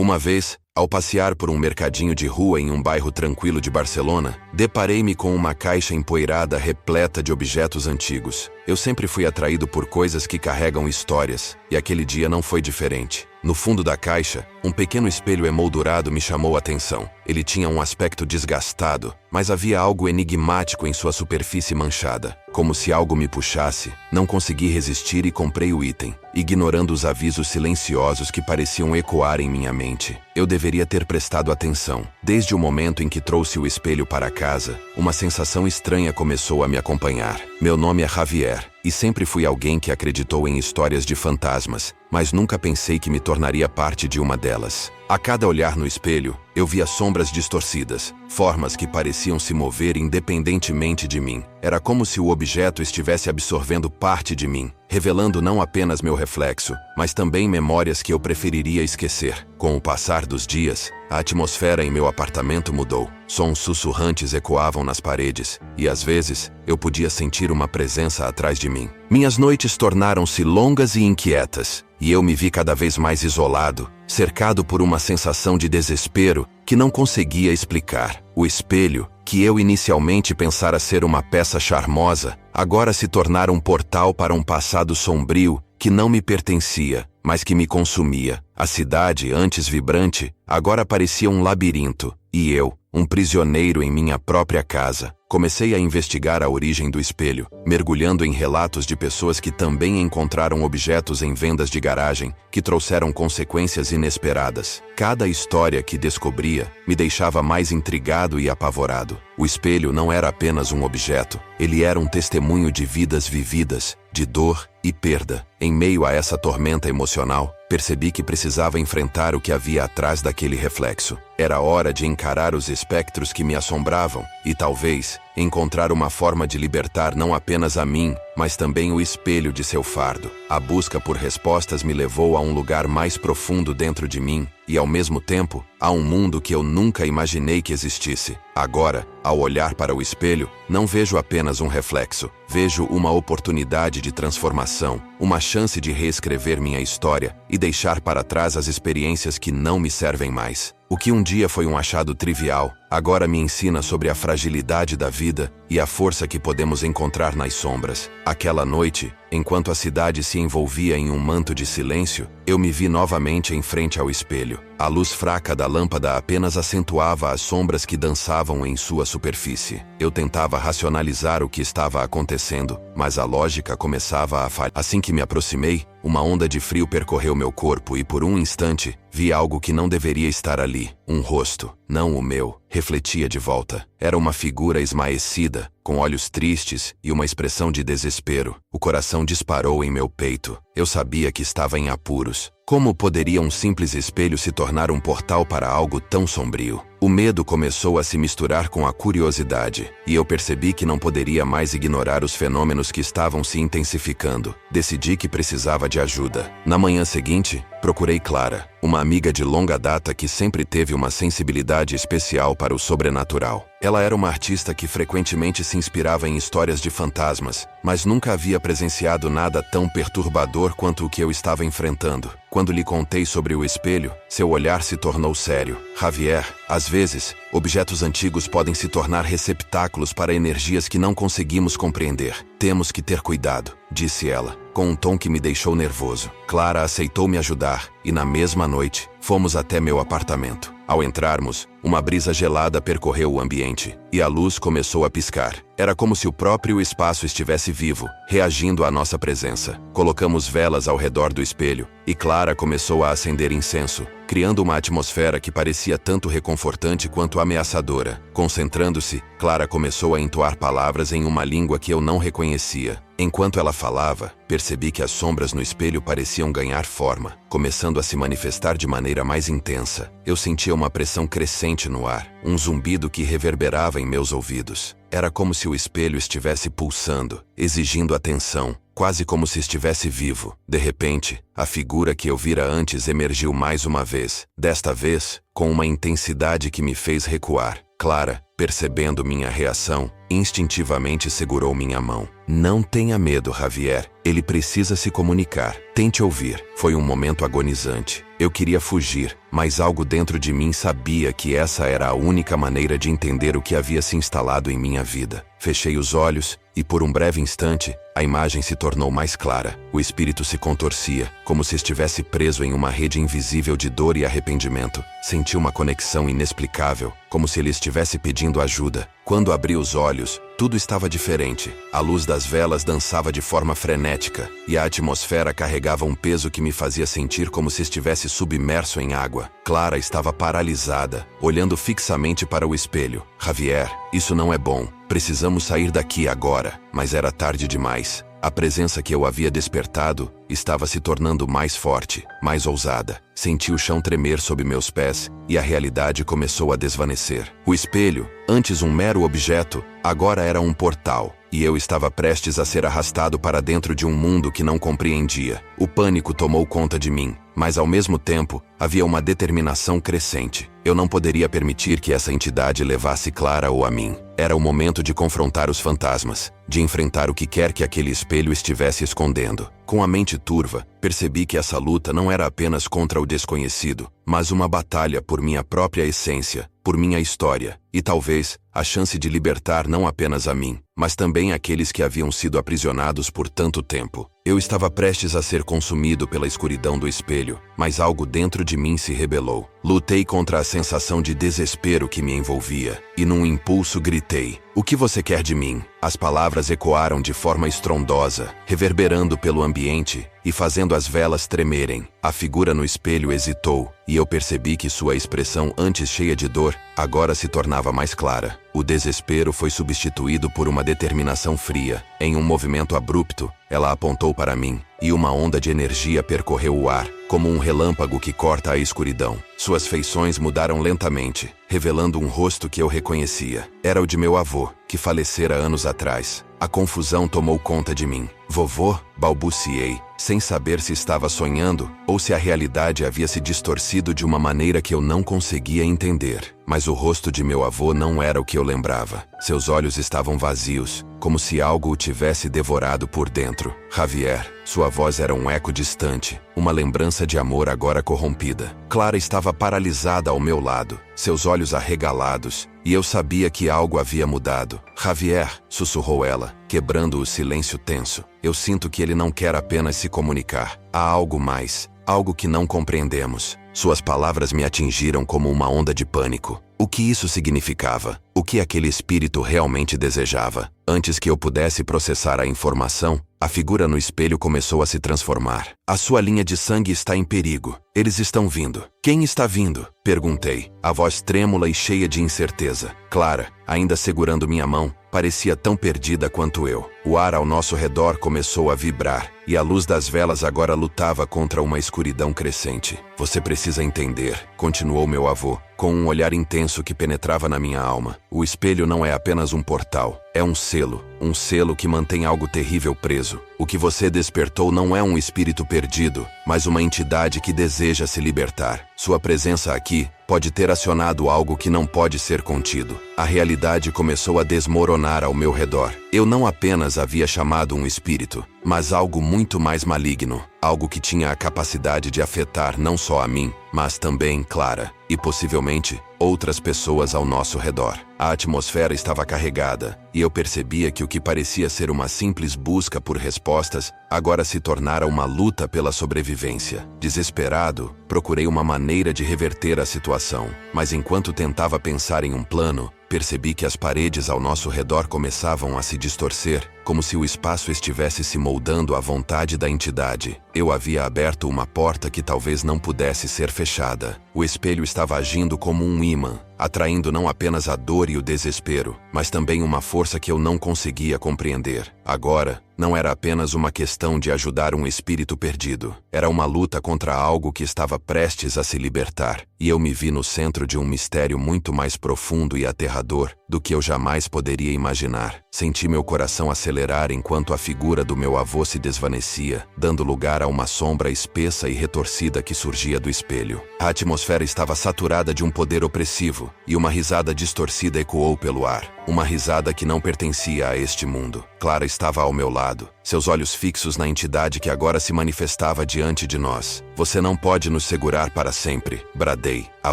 Uma vez, ao passear por um mercadinho de rua em um bairro tranquilo de Barcelona, deparei-me com uma caixa empoeirada repleta de objetos antigos. Eu sempre fui atraído por coisas que carregam histórias, e aquele dia não foi diferente. No fundo da caixa, um pequeno espelho emoldurado me chamou a atenção. Ele tinha um aspecto desgastado, mas havia algo enigmático em sua superfície manchada. Como se algo me puxasse, não consegui resistir e comprei o item, ignorando os avisos silenciosos que pareciam ecoar em minha mente. Eu deveria ter prestado atenção. Desde o momento em que trouxe o espelho para casa, uma sensação estranha começou a me acompanhar. Meu nome é Javier, e sempre fui alguém que acreditou em histórias de fantasmas, mas nunca pensei que me tornaria parte de uma delas. A cada olhar no espelho, eu via sombras distorcidas, formas que pareciam se mover independentemente de mim. Era como se o objeto estivesse absorvendo parte de mim, revelando não apenas meu reflexo, mas também memórias que eu preferiria esquecer. Com o passar dos dias, a atmosfera em meu apartamento mudou. Sons sussurrantes ecoavam nas paredes, e às vezes, eu podia sentir uma presença atrás de mim. Minhas noites tornaram-se longas e inquietas, e eu me vi cada vez mais isolado, cercado por uma sensação de desespero que não conseguia explicar. O espelho, que eu inicialmente pensara ser uma peça charmosa, agora se tornara um portal para um passado sombrio que não me pertencia, mas que me consumia. A cidade, antes vibrante, agora parecia um labirinto, e eu, um prisioneiro em minha própria casa. Comecei a investigar a origem do espelho, mergulhando em relatos de pessoas que também encontraram objetos em vendas de garagem que trouxeram consequências inesperadas. Cada história que descobria me deixava mais intrigado e apavorado. O espelho não era apenas um objeto, ele era um testemunho de vidas vividas, de dor e perda. Em meio a essa tormenta emocional, percebi que precisava enfrentar o que havia atrás daquele reflexo. Era hora de encarar os espectros que me assombravam e, talvez, encontrar uma forma de libertar não apenas a mim, mas também o espelho de seu fardo. A busca por respostas me levou a um lugar mais profundo dentro de mim e, ao mesmo tempo, a um mundo que eu nunca imaginei que existisse. Agora, ao olhar para o espelho, não vejo apenas um reflexo. Vejo uma oportunidade de transformação, uma chance de reescrever minha história e deixar para trás as experiências que não me servem mais. O que um dia foi um achado trivial, agora me ensina sobre a fragilidade da vida e a força que podemos encontrar nas sombras. Aquela noite, enquanto a cidade se envolvia em um manto de silêncio, eu me vi novamente em frente ao espelho. A luz fraca da lâmpada apenas acentuava as sombras que dançavam em sua superfície. Eu tentava racionalizar o que estava acontecendo, mas a lógica começava a falhar. Assim que me aproximei, uma onda de frio percorreu meu corpo e, por um instante, vi algo que não deveria estar ali. Um rosto, não o meu, refletia de volta. Era uma figura esmaecida, com olhos tristes e uma expressão de desespero. O coração disparou em meu peito. Eu sabia que estava em apuros. Como poderia um simples espelho se tornar um portal para algo tão sombrio? O medo começou a se misturar com a curiosidade, e eu percebi que não poderia mais ignorar os fenômenos que estavam se intensificando. Decidi que precisava de ajuda. Na manhã seguinte, procurei Clara, uma amiga de longa data que sempre teve uma sensibilidade especial para o sobrenatural. Ela era uma artista que frequentemente se inspirava em histórias de fantasmas, mas nunca havia presenciado nada tão perturbador quanto o que eu estava enfrentando. Quando lhe contei sobre o espelho, seu olhar se tornou sério. Javier, às vezes, objetos antigos podem se tornar receptáculos para energias que não conseguimos compreender. Temos que ter cuidado, disse ela, com um tom que me deixou nervoso. Clara aceitou me ajudar, e na mesma noite, fomos até meu apartamento. Ao entrarmos, uma brisa gelada percorreu o ambiente, e a luz começou a piscar. Era como se o próprio espaço estivesse vivo, reagindo à nossa presença. Colocamos velas ao redor do espelho, e Clara começou a acender incenso, criando uma atmosfera que parecia tanto reconfortante quanto ameaçadora. Concentrando-se, Clara começou a entoar palavras em uma língua que eu não reconhecia. Enquanto ela falava, percebi que as sombras no espelho pareciam ganhar forma, começando a se manifestar de maneira mais intensa. Eu sentia uma pressão crescente no ar, um zumbido que reverberava em meus ouvidos. Era como se o espelho estivesse pulsando, exigindo atenção, quase como se estivesse vivo. De repente, a figura que eu vira antes emergiu mais uma vez, desta vez, com uma intensidade que me fez recuar. Clara, percebendo minha reação, instintivamente segurou minha mão. Não tenha medo, Javier. Ele precisa se comunicar. Tente ouvir. Foi um momento agonizante. Eu queria fugir, mas algo dentro de mim sabia que essa era a única maneira de entender o que havia se instalado em minha vida. Fechei os olhos e, por um breve instante, a imagem se tornou mais clara. O espírito se contorcia, como se estivesse preso em uma rede invisível de dor e arrependimento. Senti uma conexão inexplicável, como se ele estivesse pedindo ajuda. Quando abri os olhos, tudo estava diferente. A luz das velas dançava de forma frenética, e a atmosfera carregava um peso que me fazia sentir como se estivesse submerso em água. Clara estava paralisada, olhando fixamente para o espelho. Javier, isso não é bom. Precisamos sair daqui agora. Mas era tarde demais. A presença que eu havia despertado estava se tornando mais forte, mais ousada. Senti o chão tremer sob meus pés e a realidade começou a desvanecer. O espelho, antes um mero objeto, agora era um portal. E eu estava prestes a ser arrastado para dentro de um mundo que não compreendia. O pânico tomou conta de mim, mas ao mesmo tempo, havia uma determinação crescente. Eu não poderia permitir que essa entidade levasse Clara ou a mim. Era o momento de confrontar os fantasmas, de enfrentar o que quer que aquele espelho estivesse escondendo. Com a mente turva, percebi que essa luta não era apenas contra o desconhecido, mas uma batalha por minha própria essência, por minha história, e talvez a chance de libertar não apenas a mim, mas também aqueles que haviam sido aprisionados por tanto tempo. Eu estava prestes a ser consumido pela escuridão do espelho, mas algo dentro de mim se rebelou. Lutei contra a sensação de desespero que me envolvia, e num impulso gritei: "O que você quer de mim?" As palavras ecoaram de forma estrondosa, reverberando pelo ambiente e fazendo as velas tremerem. A figura no espelho hesitou, e eu percebi que sua expressão, antes cheia de dor, agora se tornava mais clara. O desespero foi substituído por uma determinação fria. Em um movimento abrupto, ela apontou para mim, e uma onda de energia percorreu o ar, como um relâmpago que corta a escuridão. Suas feições mudaram lentamente, revelando um rosto que eu reconhecia. Era o de meu avô, que falecera anos atrás. A confusão tomou conta de mim. "Vovô", balbuciei, sem saber se estava sonhando ou se a realidade havia se distorcido de uma maneira que eu não conseguia entender. Mas o rosto de meu avô não era o que eu lembrava. Seus olhos estavam vazios, como se algo o tivesse devorado por dentro. "Javier", sua voz era um eco distante, uma lembrança de amor agora corrompida. Clara estava paralisada ao meu lado, seus olhos arregalados, e eu sabia que algo havia mudado. "Javier", sussurrou ela, quebrando o silêncio tenso. "Eu sinto que ele não quer apenas se comunicar. Há algo mais, algo que não compreendemos." Suas palavras me atingiram como uma onda de pânico. O que isso significava? O que aquele espírito realmente desejava? Antes que eu pudesse processar a informação, a figura no espelho começou a se transformar. "A sua linha de sangue está em perigo. Eles estão vindo." "Quem está vindo?" perguntei, a voz trêmula e cheia de incerteza. Clara, ainda segurando minha mão, parecia tão perdida quanto eu. O ar ao nosso redor começou a vibrar, e a luz das velas agora lutava contra uma escuridão crescente. "Você precisa entender", continuou meu avô, com um olhar intenso que penetrava na minha alma. "O espelho não é apenas um portal, é um selo que mantém algo terrível preso. O que você despertou não é um espírito perdido, mas uma entidade que deseja se libertar. Sua presença aqui pode ter acionado algo que não pode ser contido." A realidade começou a desmoronar ao meu redor. Eu não apenas havia chamado um espírito, mas algo muito mais maligno, algo que tinha a capacidade de afetar não só a mim, mas também Clara, e possivelmente outras pessoas ao nosso redor. A atmosfera estava carregada, e eu percebia que o que parecia ser uma simples busca por respostas, agora se tornara uma luta pela sobrevivência. Desesperado, procurei uma maneira de reverter a situação, mas enquanto tentava pensar em um plano, percebi que as paredes ao nosso redor começavam a se distorcer, como se o espaço estivesse se moldando à vontade da entidade. Eu havia aberto uma porta que talvez não pudesse ser fechada. O espelho estava agindo como um ímã, atraindo não apenas a dor e o desespero, mas também uma força que eu não conseguia compreender. Agora, não era apenas uma questão de ajudar um espírito perdido. Era uma luta contra algo que estava prestes a se libertar. e eu me vi no centro de um mistério muito mais profundo e aterrador do que eu jamais poderia imaginar. Senti meu coração acelerar enquanto a figura do meu avô se desvanecia, dando lugar a uma sombra espessa e retorcida que surgia do espelho. A atmosfera estava saturada de um poder opressivo, e uma risada distorcida ecoou pelo ar. Uma risada que não pertencia a este mundo. Clara estava ao meu lado, seus olhos fixos na entidade que agora se manifestava diante de nós. Você não pode nos segurar para sempre, bradei, a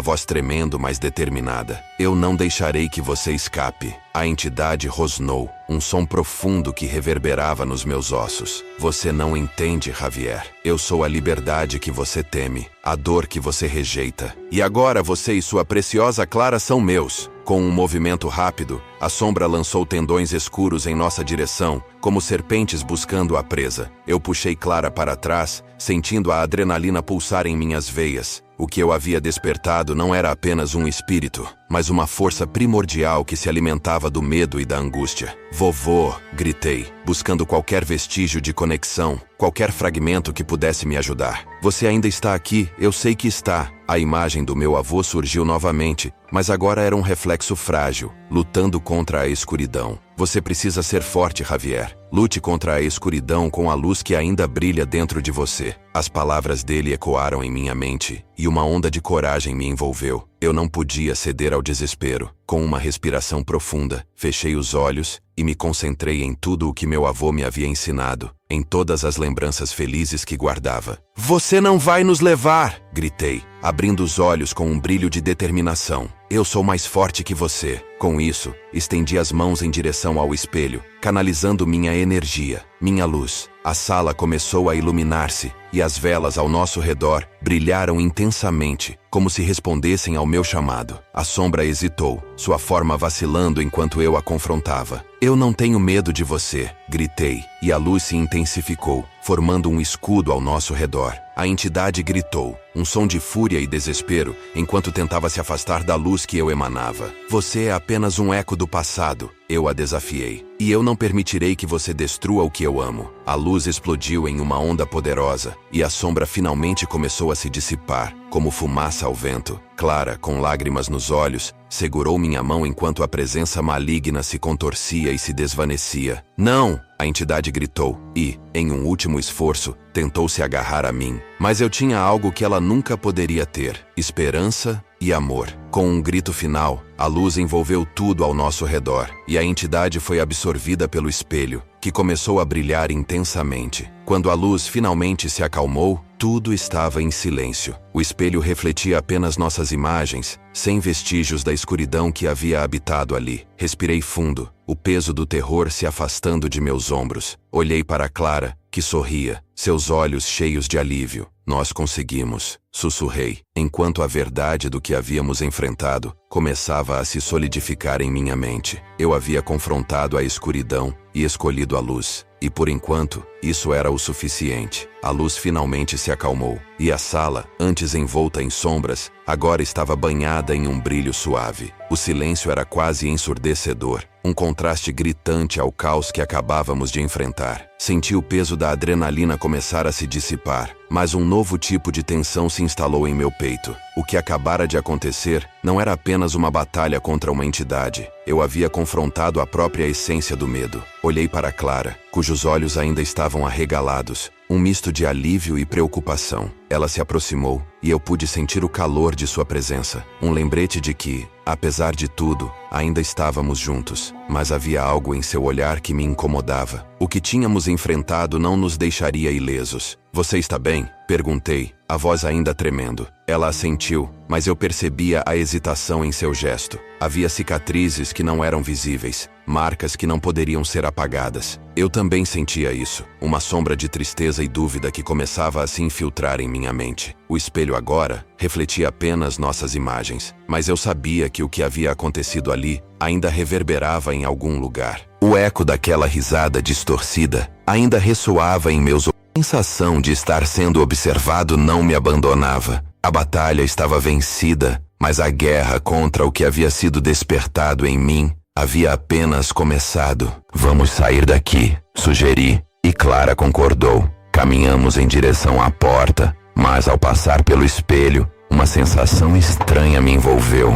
voz tremendo, mas determinada. Eu não deixarei que você escape. A entidade rosnou, um som profundo que reverberava nos meus ossos. Você não entende, Javier. Eu sou a liberdade que você teme, a dor que você rejeita. E agora você e sua preciosa Clara são meus. Com um movimento rápido, a sombra lançou tendões escuros em nossa direção, como serpentes buscando a presa. Eu puxei Clara para trás, sentindo a adrenalina pulsar em minhas veias. O que eu havia despertado não era apenas um espírito, mas uma força primordial que se alimentava do medo e da angústia. Vovô, gritei, buscando qualquer vestígio de conexão, qualquer fragmento que pudesse me ajudar. Você ainda está aqui, eu sei que está. A imagem do meu avô surgiu novamente, mas agora era um reflexo frágil, lutando contra a escuridão. Você precisa ser forte, Javier. Lute contra a escuridão com a luz que ainda brilha dentro de você. As palavras dele ecoaram em minha mente, e uma onda de coragem me envolveu. Eu não podia ceder ao desespero. Com uma respiração profunda, fechei os olhos e me concentrei em tudo o que meu avô me havia ensinado, em todas as lembranças felizes que guardava. Você não vai nos levar! Gritei, abrindo os olhos com um brilho de determinação. Eu sou mais forte que você. Com isso, estendi as mãos em direção ao espelho, canalizando minha energia, minha luz. A sala começou a iluminar-se, e as velas ao nosso redor brilharam intensamente, como se respondessem ao meu chamado. A sombra hesitou, sua forma vacilando enquanto eu a confrontava. Eu não tenho medo de você, gritei, e a luz se intensificou, formando um escudo ao nosso redor. A entidade gritou, um som de fúria e desespero, enquanto tentava se afastar da luz que eu emanava. Você é apenas um eco do passado, eu a desafiei. E eu não permitirei que você destrua o que eu amo. A luz explodiu em uma onda poderosa, e a sombra finalmente começou a se dissipar, como fumaça ao vento. Clara, com lágrimas nos olhos, segurou minha mão enquanto a presença maligna se contorcia e se desvanecia. Não! A entidade gritou e, em um último esforço, tentou se agarrar a mim. Mas eu tinha algo que ela nunca poderia ter: esperança e amor. Com um grito final, a luz envolveu tudo ao nosso redor, e a entidade foi absorvida pelo espelho, que começou a brilhar intensamente. Quando a luz finalmente se acalmou, tudo estava em silêncio. O espelho refletia apenas nossas imagens, sem vestígios da escuridão que havia habitado ali. Respirei fundo, o peso do terror se afastando de meus ombros. Olhei para Clara, que sorria, seus olhos cheios de alívio. Nós conseguimos, sussurrei, enquanto a verdade do que havíamos enfrentado começava a se solidificar em minha mente. Eu havia confrontado a escuridão e escolhido a luz. E por enquanto, isso era o suficiente. A luz finalmente se acalmou, e a sala, antes envolta em sombras, agora estava banhada em um brilho suave. O silêncio era quase ensurdecedor, um contraste gritante ao caos que acabávamos de enfrentar. Senti o peso da adrenalina começar a se dissipar, mas um novo tipo de tensão se instalou em meu peito. O que acabara de acontecer não era apenas uma batalha contra uma entidade. Eu havia confrontado a própria essência do medo. Olhei para Clara, cujos olhos ainda estavam arregalados, um misto de alívio e preocupação. Ela se aproximou, e eu pude sentir o calor de sua presença. Um lembrete de que, apesar de tudo, ainda estávamos juntos. Mas havia algo em seu olhar que me incomodava. O que tínhamos enfrentado não nos deixaria ilesos. Você está bem? Perguntei, a voz ainda tremendo. Ela assentiu, mas eu percebia a hesitação em seu gesto. Havia cicatrizes que não eram visíveis, marcas que não poderiam ser apagadas. Eu também sentia isso, uma sombra de tristeza e dúvida que começava a se infiltrar em minha mente. O espelho agora refletia apenas nossas imagens, mas eu sabia que o que havia acontecido ali ainda reverberava em algum lugar. O eco daquela risada distorcida ainda ressoava em meus ouvidos. A sensação de estar sendo observado não me abandonava. A batalha estava vencida, mas a guerra contra o que havia sido despertado em mim havia apenas começado. Vamos sair daqui, sugeri, e Clara concordou. Caminhamos em direção à porta, mas ao passar pelo espelho, Uma sensação estranha me envolveu.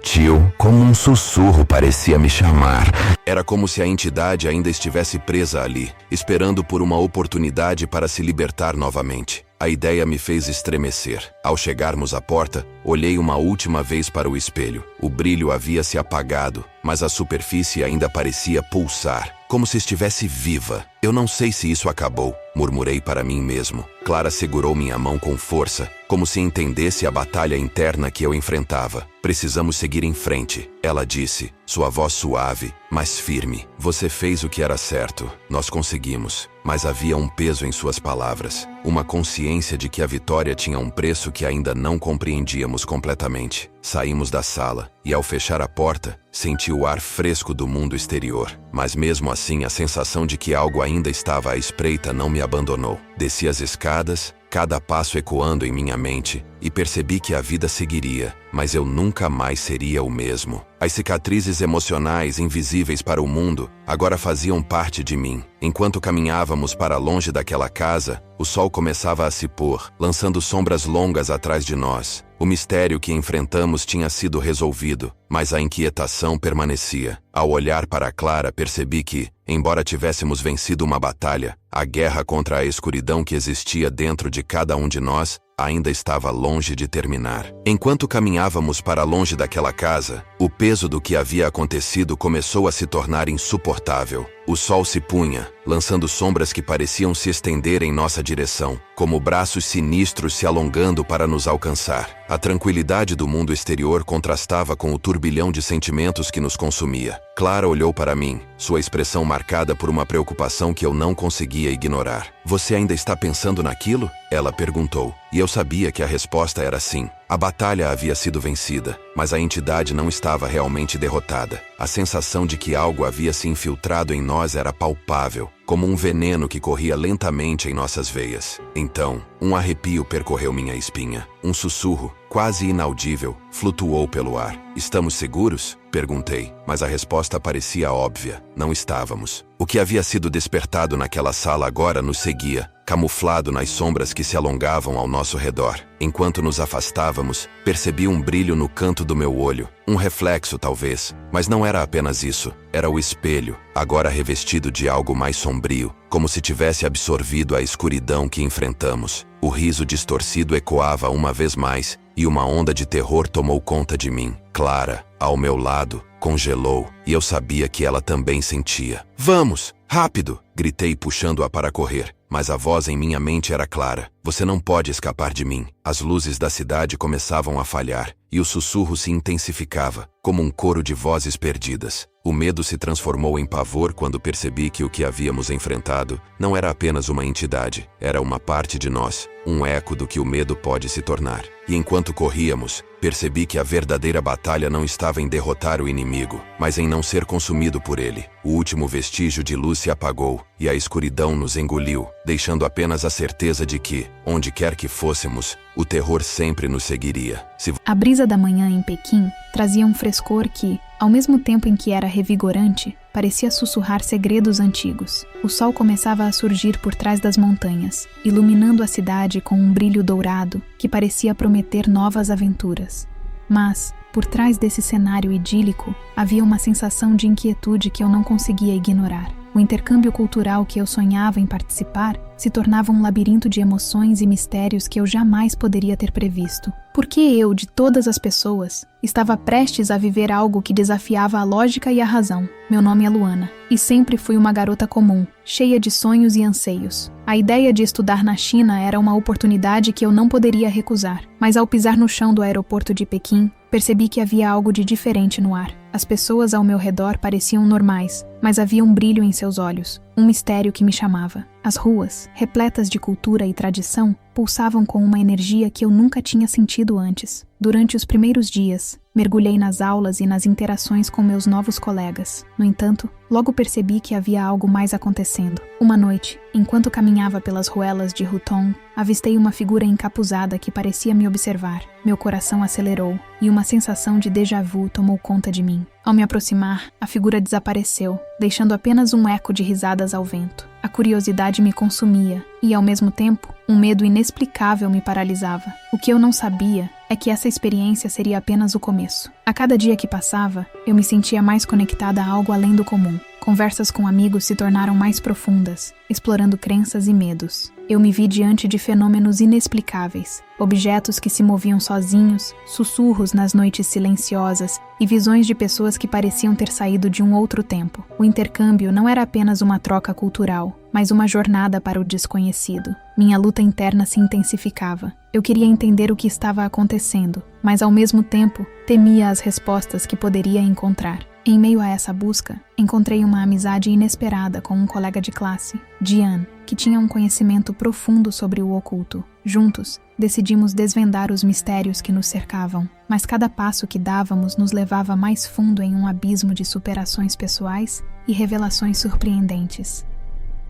Tio, como um sussurro parecia me chamar. Era como se a entidade ainda estivesse presa ali, esperando por uma oportunidade para se libertar novamente. A ideia me fez estremecer. Ao chegarmos à porta, olhei uma última vez para o espelho. O brilho havia se apagado, mas a superfície ainda parecia pulsar, como se estivesse viva. Eu não sei se isso acabou, murmurei para mim mesmo. Clara segurou minha mão com força, como se entendesse a batalha interna que eu enfrentava. Precisamos seguir em frente, ela disse, sua voz suave, mas firme. Você fez o que era certo. Nós conseguimos. Mas havia um peso em suas palavras, uma consciência de que a vitória tinha um preço que ainda não compreendíamos completamente. Saímos da sala, e ao fechar a porta, senti o ar fresco do mundo exterior. Mas mesmo assim, a sensação de que algo ainda estava à espreita não me abandonou. Desci as escadas, cada passo ecoando em minha mente, e percebi que a vida seguiria, mas eu nunca mais seria o mesmo. As cicatrizes emocionais invisíveis para o mundo agora faziam parte de mim. Enquanto caminhávamos para longe daquela casa, o sol começava a se pôr, lançando sombras longas atrás de nós. O mistério que enfrentamos tinha sido resolvido, mas a inquietação permanecia. Ao olhar para Clara, percebi que, embora tivéssemos vencido uma batalha, a guerra contra a escuridão que existia dentro de cada um de nós ainda estava longe de terminar. Enquanto caminhávamos para longe daquela casa, o peso do que havia acontecido começou a se tornar insuportável. O sol se punha, lançando sombras que pareciam se estender em nossa direção, como braços sinistros se alongando para nos alcançar. A tranquilidade do mundo exterior contrastava com o turbilhão de sentimentos que nos consumia. Clara olhou para mim, sua expressão marcada por uma preocupação que eu não conseguia ignorar. Você ainda está pensando naquilo? Ela perguntou, e eu sabia que a resposta era sim. A batalha havia sido vencida, mas a entidade não estava realmente derrotada. A sensação de que algo havia se infiltrado em nós era palpável, como um veneno que corria lentamente em nossas veias. Então, um arrepio percorreu minha espinha. Um sussurro, quase inaudível, flutuou pelo ar. Estamos seguros? Perguntei, mas a resposta parecia óbvia. Não estávamos. O que havia sido despertado naquela sala agora nos seguia, camuflado nas sombras que se alongavam ao nosso redor. Enquanto nos afastávamos, percebi um brilho no canto do meu olho. Um reflexo, talvez, mas não era apenas isso. Era o espelho, agora revestido de algo mais sombrio, como se tivesse absorvido a escuridão que enfrentamos. O riso distorcido ecoava uma vez mais, e uma onda de terror tomou conta de mim. Clara, ao meu lado, congelou, e eu sabia que ela também sentia. Vamos! Rápido! Gritei puxando-a para correr, mas a voz em minha mente era clara. Você não pode escapar de mim. As luzes da cidade começavam a falhar, e o sussurro se intensificava, como um coro de vozes perdidas. O medo se transformou em pavor quando percebi que o que havíamos enfrentado não era apenas uma entidade, era uma parte de nós, um eco do que o medo pode se tornar. E enquanto corríamos, percebi que a verdadeira batalha não estava em derrotar o inimigo, mas em não ser consumido por ele. O último vestígio de luz se apagou, e a escuridão nos engoliu, deixando apenas a certeza de que, onde quer que fôssemos, o terror sempre nos seguiria. A brisa da manhã em Pequim trazia um frescor que, ao mesmo tempo em que era revigorante, parecia sussurrar segredos antigos. O sol começava a surgir por trás das montanhas, iluminando a cidade com um brilho dourado que parecia prometer novas aventuras. Mas, por trás desse cenário idílico, havia uma sensação de inquietude que eu não conseguia ignorar. O intercâmbio cultural que eu sonhava em participar se tornava um labirinto de emoções e mistérios que eu jamais poderia ter previsto. Por que eu, de todas as pessoas, estava prestes a viver algo que desafiava a lógica e a razão? Meu nome é Luana, e sempre fui uma garota comum, cheia de sonhos e anseios. A ideia de estudar na China era uma oportunidade que eu não poderia recusar, mas ao pisar no chão do aeroporto de Pequim, percebi que havia algo de diferente no ar. As pessoas ao meu redor pareciam normais, mas havia um brilho em seus olhos, um mistério que me chamava. As ruas, repletas de cultura e tradição, pulsavam com uma energia que eu nunca tinha sentido antes. Durante os primeiros dias, mergulhei nas aulas e nas interações com meus novos colegas. No entanto, logo percebi que havia algo mais acontecendo. Uma noite, enquanto caminhava pelas ruelas de Hutong, avistei uma figura encapuzada que parecia me observar. Meu coração acelerou e uma sensação de déjà vu tomou conta de mim. Ao me aproximar, a figura desapareceu, deixando apenas um eco de risadas ao vento. A curiosidade me consumia e, ao mesmo tempo, um medo inexplicável me paralisava. O que eu não sabia é que essa experiência seria apenas o começo. A cada dia que passava, eu me sentia mais conectada a algo além do comum. Conversas com amigos se tornaram mais profundas, explorando crenças e medos. Eu me vi diante de fenômenos inexplicáveis, objetos que se moviam sozinhos, sussurros nas noites silenciosas e visões de pessoas que pareciam ter saído de um outro tempo. O intercâmbio não era apenas uma troca cultural, mas uma jornada para o desconhecido. Minha luta interna se intensificava. Eu queria entender o que estava acontecendo, mas ao mesmo tempo temia as respostas que poderia encontrar. Em meio a essa busca, encontrei uma amizade inesperada com um colega de classe, Jian, que tinha um conhecimento profundo sobre o oculto. Juntos, decidimos desvendar os mistérios que nos cercavam, mas cada passo que dávamos nos levava mais fundo em um abismo de superações pessoais e revelações surpreendentes.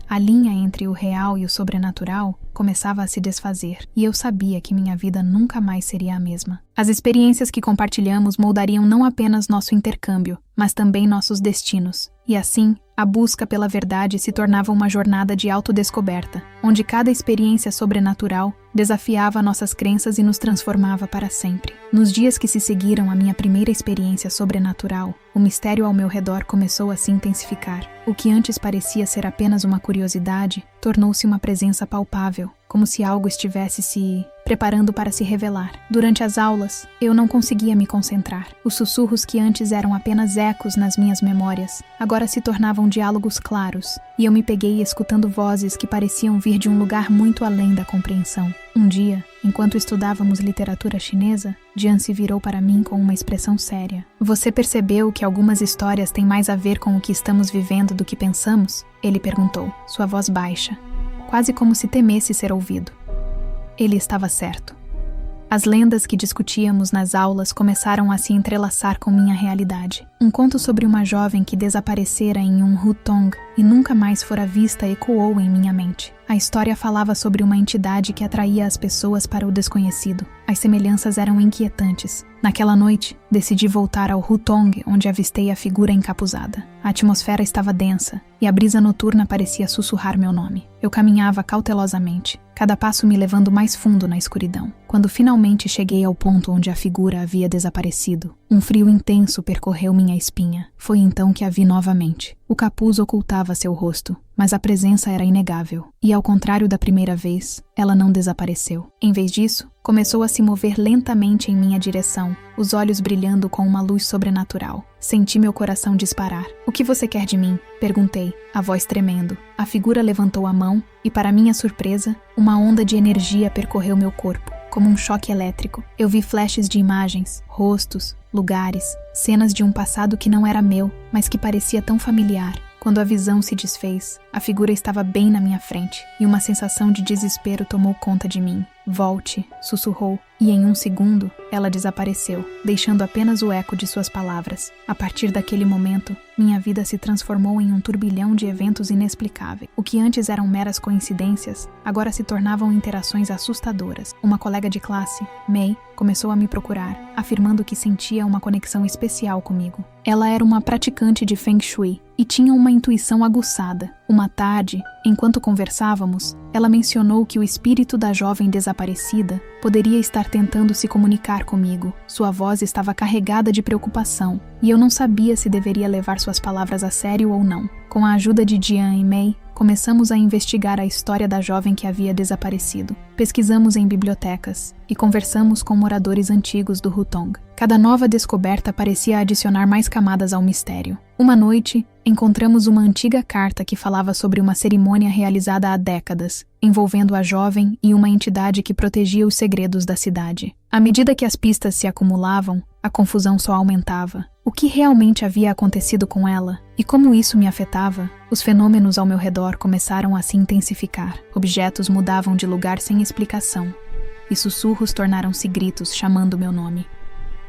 A linha entre o real e o sobrenatural começava a se desfazer, e eu sabia que minha vida nunca mais seria a mesma. As experiências que compartilhamos moldariam não apenas nosso intercâmbio, mas também nossos destinos. E assim, a busca pela verdade se tornava uma jornada de autodescoberta, onde cada experiência sobrenatural desafiava nossas crenças e nos transformava para sempre. Nos dias que se seguiram à minha primeira experiência sobrenatural, o mistério ao meu redor começou a se intensificar. O que antes parecia ser apenas uma curiosidade, tornou-se uma presença palpável, como se algo estivesse se preparando para se revelar. Durante as aulas, eu não conseguia me concentrar. Os sussurros que antes eram apenas ecos nas minhas memórias, agora se tornavam diálogos claros, e eu me peguei escutando vozes que pareciam vir de um lugar muito além da compreensão. Um dia, enquanto estudávamos literatura chinesa, Jian se virou para mim com uma expressão séria. "Você percebeu que algumas histórias têm mais a ver com o que estamos vivendo do que pensamos?" Ele perguntou, sua voz baixa, quase como se temesse ser ouvido. Ele estava certo. As lendas que discutíamos nas aulas começaram a se entrelaçar com minha realidade. Um conto sobre uma jovem que desaparecera em um hutong e nunca mais fora vista ecoou em minha mente. A história falava sobre uma entidade que atraía as pessoas para o desconhecido. As semelhanças eram inquietantes. Naquela noite, decidi voltar ao hutong, onde avistei a figura encapuzada. A atmosfera estava densa, e a brisa noturna parecia sussurrar meu nome. Eu caminhava cautelosamente, cada passo me levando mais fundo na escuridão. Quando finalmente cheguei ao ponto onde a figura havia desaparecido, um frio intenso percorreu minha espinha. Foi então que a vi novamente. O capuz ocultava seu rosto, mas a presença era inegável. E ao contrário da primeira vez, ela não desapareceu. Em vez disso, começou a se mover lentamente em minha direção, os olhos brilhando com uma luz sobrenatural. Senti meu coração disparar. "O que você quer de mim?" perguntei, a voz tremendo. A figura levantou a mão e, para minha surpresa, uma onda de energia percorreu meu corpo, como um choque elétrico. Eu vi flashes de imagens, rostos, lugares, cenas de um passado que não era meu, mas que parecia tão familiar. Quando a visão se desfez, a figura estava bem na minha frente, e uma sensação de desespero tomou conta de mim. "Volte", sussurrou, e em um segundo, ela desapareceu, deixando apenas o eco de suas palavras. A partir daquele momento, minha vida se transformou em um turbilhão de eventos inexplicáveis. O que antes eram meras coincidências, agora se tornavam interações assustadoras. Uma colega de classe, Mei, começou a me procurar, afirmando que sentia uma conexão especial comigo. Ela era uma praticante de Feng Shui e tinha uma intuição aguçada. Uma tarde, enquanto conversávamos, ela mencionou que o espírito da jovem desaparecida poderia estar tentando se comunicar comigo. Sua voz estava carregada de preocupação, e eu não sabia se deveria levar suas palavras a sério ou não. Com a ajuda de Jian e Mei, começamos a investigar a história da jovem que havia desaparecido. Pesquisamos em bibliotecas e conversamos com moradores antigos do hutong. Cada nova descoberta parecia adicionar mais camadas ao mistério. Uma noite, encontramos uma antiga carta que falava sobre uma cerimônia realizada há décadas, envolvendo a jovem e uma entidade que protegia os segredos da cidade. À medida que as pistas se acumulavam, a confusão só aumentava. O que realmente havia acontecido com ela e como isso me afetava? Os fenômenos ao meu redor começaram a se intensificar. Objetos mudavam de lugar sem explicação, e sussurros tornaram-se gritos chamando meu nome.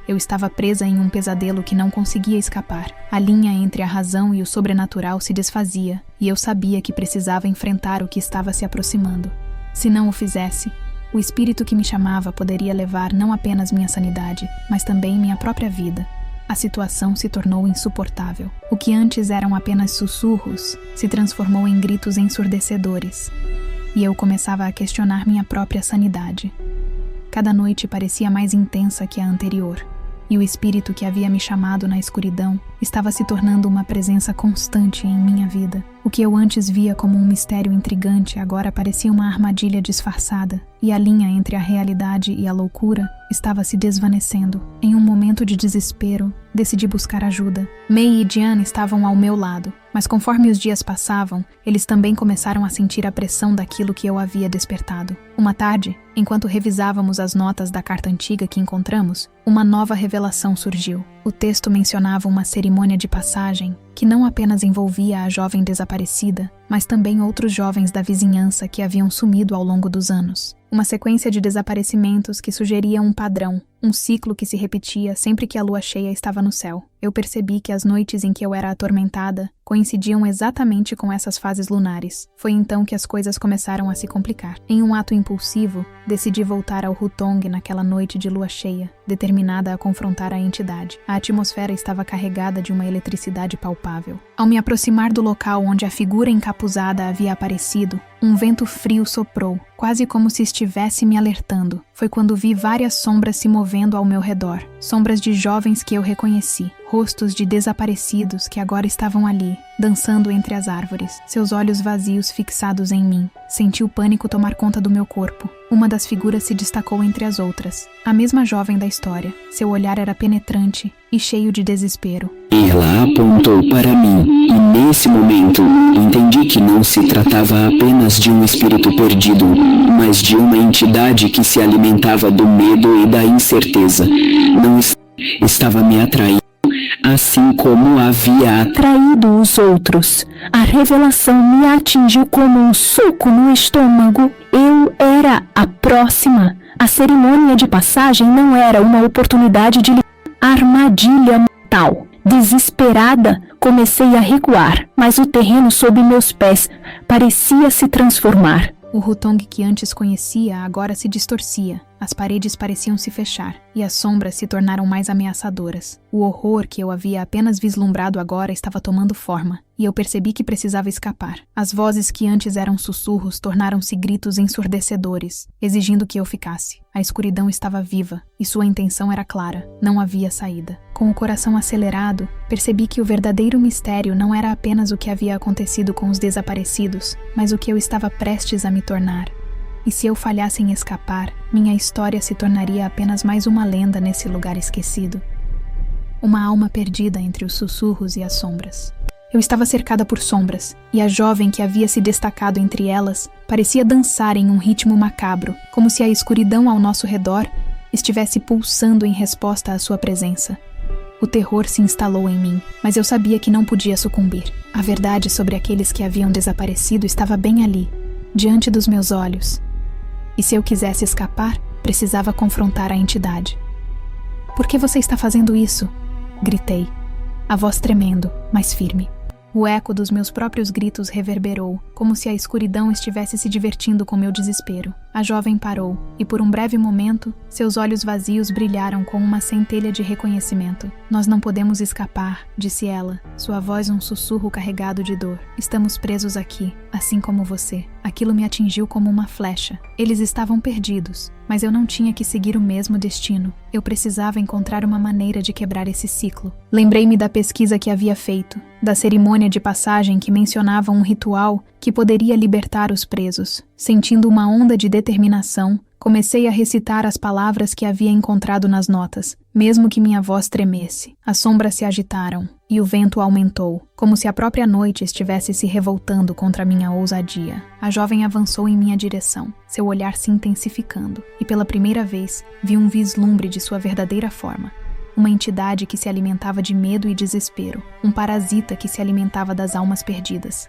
Eu estava presa em um pesadelo que não conseguia escapar. A linha entre a razão e o sobrenatural se desfazia, e eu sabia que precisava enfrentar o que estava se aproximando. Se não o fizesse, o espírito que me chamava poderia levar não apenas minha sanidade, mas também minha própria vida. A situação se tornou insuportável. O que antes eram apenas sussurros se transformou em gritos ensurdecedores. E eu começava a questionar minha própria sanidade. Cada noite parecia mais intensa que a anterior. E o espírito que havia me chamado na escuridão estava se tornando uma presença constante em minha vida. O que eu antes via como um mistério intrigante agora parecia uma armadilha disfarçada, e a linha entre a realidade e a loucura estava se desvanecendo. Em um momento de desespero, decidi buscar ajuda. May e Diane estavam ao meu lado, mas conforme os dias passavam, eles também começaram a sentir a pressão daquilo que eu havia despertado. Uma tarde, enquanto revisávamos as notas da carta antiga que encontramos, uma nova revelação surgiu. O texto mencionava uma cerimônia de passagem que não apenas envolvia a jovem desaparecida, mas também outros jovens da vizinhança que haviam sumido ao longo dos anos. Uma sequência de desaparecimentos que sugeria um padrão, um ciclo que se repetia sempre que a lua cheia estava no céu. Eu percebi que as noites em que eu era atormentada coincidiam exatamente com essas fases lunares. Foi então que as coisas começaram a se complicar. Em um ato impulsivo, decidi voltar ao Hutong naquela noite de lua cheia, determinada a confrontar a entidade. A atmosfera estava carregada de uma eletricidade palpável. Ao me aproximar do local onde a figura encapuzada havia aparecido, um vento frio soprou, quase como se estivesse me alertando. Foi quando vi várias sombras se movendo ao meu redor, sombras de jovens que eu reconheci, rostos de desaparecidos que agora estavam ali, dançando entre as árvores, seus olhos vazios fixados em mim. Senti o pânico tomar conta do meu corpo. Uma das figuras se destacou entre as outras, a mesma jovem da história. Seu olhar era penetrante e cheio de desespero. Ela apontou para mim, e nesse momento entendi que não se tratava apenas de um espírito perdido, mas de uma entidade que se alimentava do medo e da incerteza. Não estava me atraindo, assim como havia atraído os outros. A revelação me atingiu como um soco no estômago. Eu era a próxima. A cerimônia de passagem não era uma oportunidade de armadilha mortal. Desesperada, comecei a recuar, mas o terreno sob meus pés parecia se transformar. O Hutong que antes conhecia agora se distorcia. As paredes pareciam se fechar, e as sombras se tornaram mais ameaçadoras. O horror que eu havia apenas vislumbrado agora estava tomando forma, e eu percebi que precisava escapar. As vozes que antes eram sussurros tornaram-se gritos ensurdecedores, exigindo que eu ficasse. A escuridão estava viva, e sua intenção era clara. Não havia saída. Com o coração acelerado, percebi que o verdadeiro mistério não era apenas o que havia acontecido com os desaparecidos, mas o que eu estava prestes a me tornar. E se eu falhasse em escapar, minha história se tornaria apenas mais uma lenda nesse lugar esquecido. Uma alma perdida entre os sussurros e as sombras. Eu estava cercada por sombras, e a jovem que havia se destacado entre elas parecia dançar em um ritmo macabro, como se a escuridão ao nosso redor estivesse pulsando em resposta à sua presença. O terror se instalou em mim, mas eu sabia que não podia sucumbir. A verdade sobre aqueles que haviam desaparecido estava bem ali, diante dos meus olhos. E se eu quisesse escapar, precisava confrontar a entidade. "Por que você está fazendo isso?" gritei, a voz tremendo, mas firme. O eco dos meus próprios gritos reverberou, como se a escuridão estivesse se divertindo com meu desespero. A jovem parou, e por um breve momento, seus olhos vazios brilharam com uma centelha de reconhecimento. "Nós não podemos escapar", disse ela, sua voz um sussurro carregado de dor. "Estamos presos aqui, assim como você." Aquilo me atingiu como uma flecha. Eles estavam perdidos, mas eu não tinha que seguir o mesmo destino. Eu precisava encontrar uma maneira de quebrar esse ciclo. Lembrei-me da pesquisa que havia feito, da cerimônia de passagem que mencionava um ritual que poderia libertar os presos. Sentindo uma onda de determinação, comecei a recitar as palavras que havia encontrado nas notas, mesmo que minha voz tremesse. As sombras se agitaram, e o vento aumentou, como se a própria noite estivesse se revoltando contra minha ousadia. A jovem avançou em minha direção, seu olhar se intensificando, e pela primeira vez vi um vislumbre de sua verdadeira forma. Uma entidade que se alimentava de medo e desespero, um parasita que se alimentava das almas perdidas.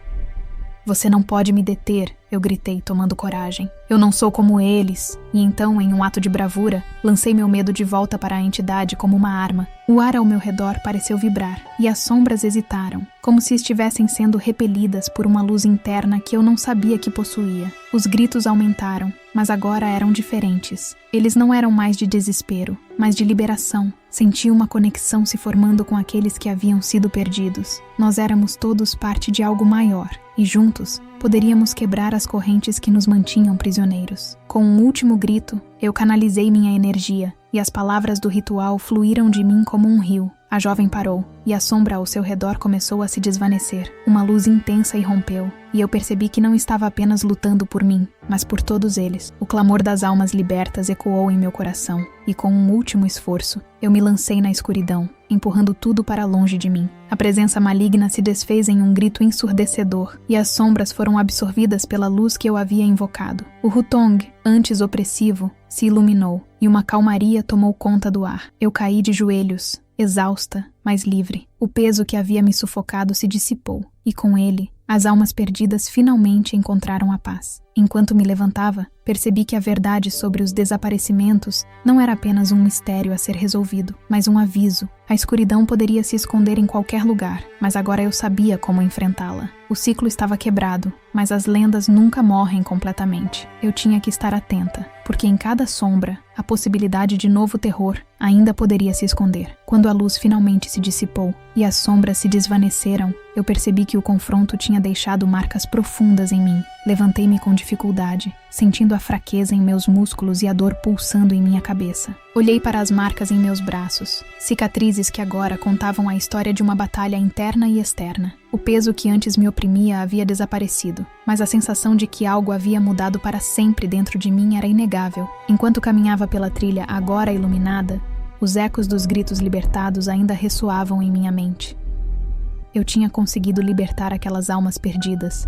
"Você não pode me deter", eu gritei, tomando coragem. "Eu não sou como eles." E então, em um ato de bravura, lancei meu medo de volta para a entidade como uma arma. O ar ao meu redor pareceu vibrar, e as sombras hesitaram, como se estivessem sendo repelidas por uma luz interna que eu não sabia que possuía. Os gritos aumentaram, mas agora eram diferentes. Eles não eram mais de desespero, mas de liberação. Senti uma conexão se formando com aqueles que haviam sido perdidos. Nós éramos todos parte de algo maior, e juntos poderíamos quebrar as correntes que nos mantinham prisioneiros. Com um último grito, eu canalizei minha energia, e as palavras do ritual fluíram de mim como um rio. A jovem parou, e a sombra ao seu redor começou a se desvanecer. Uma luz intensa irrompeu, e eu percebi que não estava apenas lutando por mim, mas por todos eles. O clamor das almas libertas ecoou em meu coração, e com um último esforço, eu me lancei na escuridão, empurrando tudo para longe de mim. A presença maligna se desfez em um grito ensurdecedor, e as sombras foram absorvidas pela luz que eu havia invocado. O Hutong, antes opressivo, se iluminou, e uma calmaria tomou conta do ar. Eu caí de joelhos, exausta, mas livre. O peso que havia me sufocado se dissipou, e com ele, as almas perdidas finalmente encontraram a paz. Enquanto me levantava, percebi que a verdade sobre os desaparecimentos não era apenas um mistério a ser resolvido, mas um aviso. A escuridão poderia se esconder em qualquer lugar, mas agora eu sabia como enfrentá-la. O ciclo estava quebrado, mas as lendas nunca morrem completamente. Eu tinha que estar atenta, porque em cada sombra, a possibilidade de novo terror ainda poderia se esconder. Quando a luz finalmente se dissipou e as sombras se desvaneceram, eu percebi que o confronto tinha deixado marcas profundas em mim. Levantei-me com dificuldade, sentindo a fraqueza em meus músculos e a dor pulsando em minha cabeça. Olhei para as marcas em meus braços, cicatrizes que agora contavam a história de uma batalha interna e externa. O peso que antes me oprimia havia desaparecido, mas a sensação de que algo havia mudado para sempre dentro de mim era inegável. Enquanto caminhava pela trilha agora iluminada, os ecos dos gritos libertados ainda ressoavam em minha mente. Eu tinha conseguido libertar aquelas almas perdidas,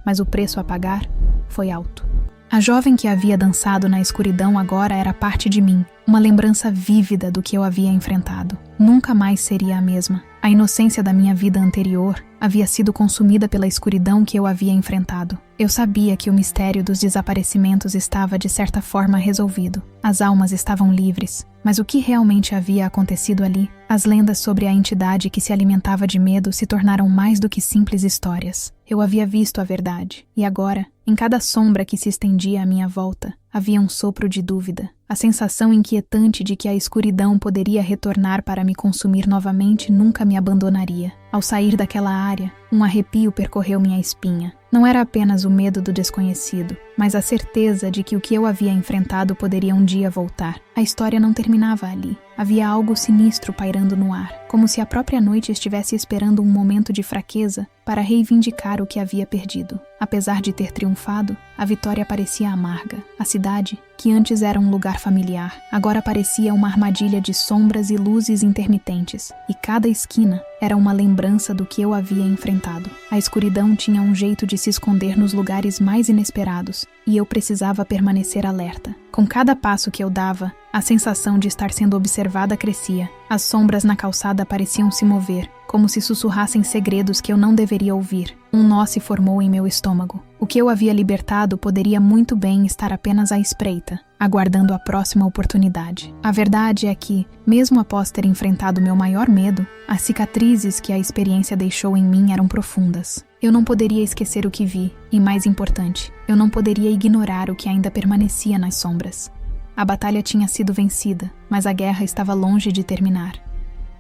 mas o preço a pagar foi alto. A jovem que havia dançado na escuridão agora era parte de mim, uma lembrança vívida do que eu havia enfrentado. Nunca mais seria a mesma. A inocência da minha vida anterior havia sido consumida pela escuridão que eu havia enfrentado. Eu sabia que o mistério dos desaparecimentos estava, de certa forma, resolvido. As almas estavam livres. Mas o que realmente havia acontecido ali? As lendas sobre a entidade que se alimentava de medo se tornaram mais do que simples histórias. Eu havia visto a verdade. E agora, em cada sombra que se estendia à minha volta, havia um sopro de dúvida. A sensação inquietante de que a escuridão poderia retornar para me consumir novamente nunca me abandonaria. Ao sair daquela área, um arrepio percorreu minha espinha. Não era apenas o medo do desconhecido, mas a certeza de que o que eu havia enfrentado poderia um dia voltar. A história não terminava ali. Havia algo sinistro pairando no ar, como se a própria noite estivesse esperando um momento de fraqueza para reivindicar o que havia perdido. Apesar de ter triunfado, a vitória parecia amarga. A cidade, que antes era um lugar familiar, agora parecia uma armadilha de sombras e luzes intermitentes, e cada esquina era uma lembrança do que eu havia enfrentado. A escuridão tinha um jeito de se esconder nos lugares mais inesperados, e eu precisava permanecer alerta. Com cada passo que eu dava, a sensação de estar sendo observada crescia. As sombras na calçada pareciam se mover, como se sussurrassem segredos que eu não deveria ouvir. Um nó se formou em meu estômago. O que eu havia libertado poderia muito bem estar apenas à espreita, aguardando a próxima oportunidade. A verdade é que, mesmo após ter enfrentado meu maior medo, as cicatrizes que a experiência deixou em mim eram profundas. Eu não poderia esquecer o que vi, e mais importante, eu não poderia ignorar o que ainda permanecia nas sombras. A batalha tinha sido vencida, mas a guerra estava longe de terminar.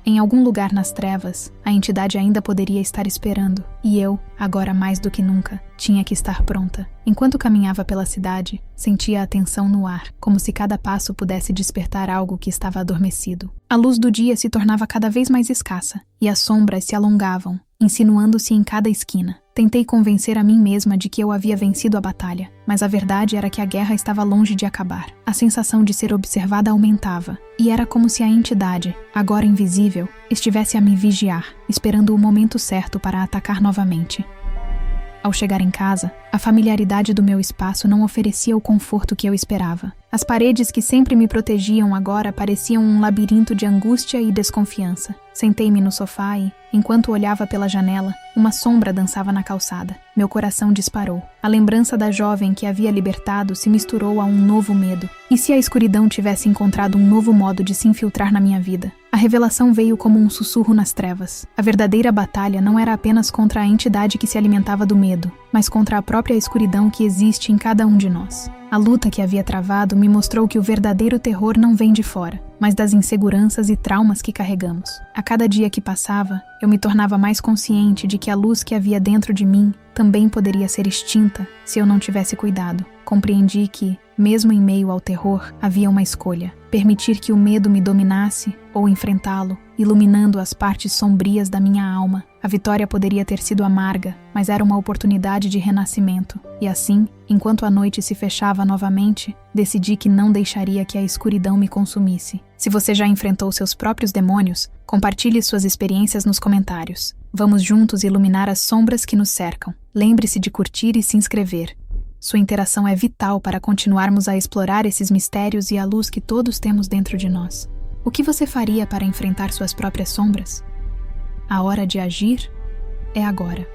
Em algum lugar nas trevas, a entidade ainda poderia estar esperando, e eu, agora mais do que nunca, tinha que estar pronta. Enquanto caminhava pela cidade, sentia a tensão no ar, como se cada passo pudesse despertar algo que estava adormecido. A luz do dia se tornava cada vez mais escassa, e as sombras se alongavam, insinuando-se em cada esquina. Tentei convencer a mim mesma de que eu havia vencido a batalha, mas a verdade era que a guerra estava longe de acabar. A sensação de ser observada aumentava, e era como se a entidade, agora invisível, estivesse a me vigiar, esperando o momento certo para atacar novamente. Ao chegar em casa, a familiaridade do meu espaço não oferecia o conforto que eu esperava. As paredes que sempre me protegiam agora pareciam um labirinto de angústia e desconfiança. Sentei-me no sofá e, enquanto olhava pela janela, uma sombra dançava na calçada. Meu coração disparou. A lembrança da jovem que havia libertado se misturou a um novo medo. E se a escuridão tivesse encontrado um novo modo de se infiltrar na minha vida? A revelação veio como um sussurro nas trevas. A verdadeira batalha não era apenas contra a entidade que se alimentava do medo, mas contra a própria escuridão que existe em cada um de nós. A luta que havia travado me mostrou que o verdadeiro terror não vem de fora, mas das inseguranças e traumas que carregamos. A cada dia que passava, eu me tornava mais consciente de que a luz que havia dentro de mim também poderia ser extinta se eu não tivesse cuidado. Compreendi que, mesmo em meio ao terror, havia uma escolha: permitir que o medo me dominasse ou enfrentá-lo, iluminando as partes sombrias da minha alma. A vitória poderia ter sido amarga, mas era uma oportunidade de renascimento. E assim, enquanto a noite se fechava novamente, decidi que não deixaria que a escuridão me consumisse. Se você já enfrentou seus próprios demônios, compartilhe suas experiências nos comentários. Vamos juntos iluminar as sombras que nos cercam. Lembre-se de curtir e se inscrever. Sua interação é vital para continuarmos a explorar esses mistérios e a luz que todos temos dentro de nós. O que você faria para enfrentar suas próprias sombras? A hora de agir é agora.